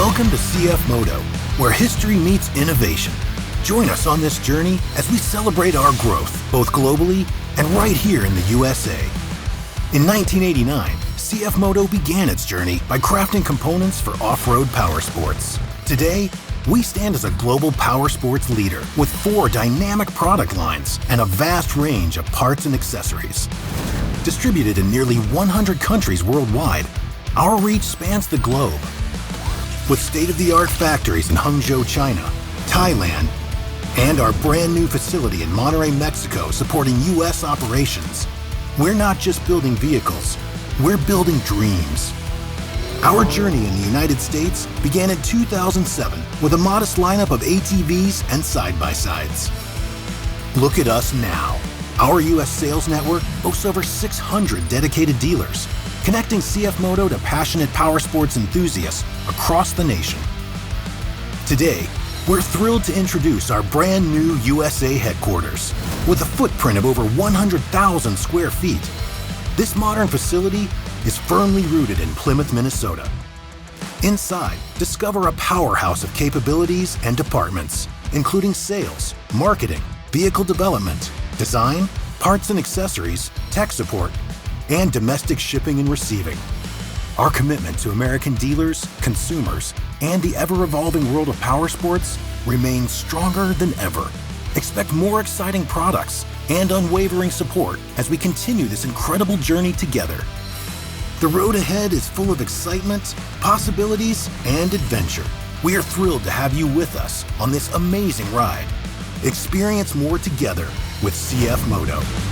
Welcome to CFMOTO, where history meets innovation. Join us on this journey as we celebrate our growth, both globally and right here in the USA. In 1989, CFMOTO began its journey by crafting components for off-road powersports. Today, we stand as a global powersports leader with 4 dynamic product lines and a vast range of parts and accessories. Distributed in nearly 100 countries worldwide, our reach spans the globe. With state-of-the-art factories in Hangzhou, China, Thailand, and our brand new facility in Monterrey, Mexico supporting U.S. operations, we're not just building vehicles, we're building dreams. Our journey in the United States began in 2007 with a modest lineup of ATVs and side-by-sides. Look at us now. Our U.S. sales network boasts over 600 dedicated dealers, connecting CFMOTO to passionate powersports enthusiasts across the nation. Today, we're thrilled to introduce our brand new USA headquarters. With a footprint of over 100,000 square feet, this modern facility is firmly rooted in Plymouth, Minnesota. Inside, discover a powerhouse of capabilities and departments, including sales, marketing, vehicle development, design, parts and accessories, tech support, and domestic shipping and receiving. Our commitment to American dealers, consumers, and the ever-evolving world of powersports remains stronger than ever. Expect more exciting products and unwavering support as we continue this incredible journey together. The road ahead is full of excitement, possibilities, and adventure. We are thrilled to have you with us on this amazing ride. Experience more together with CFMOTO.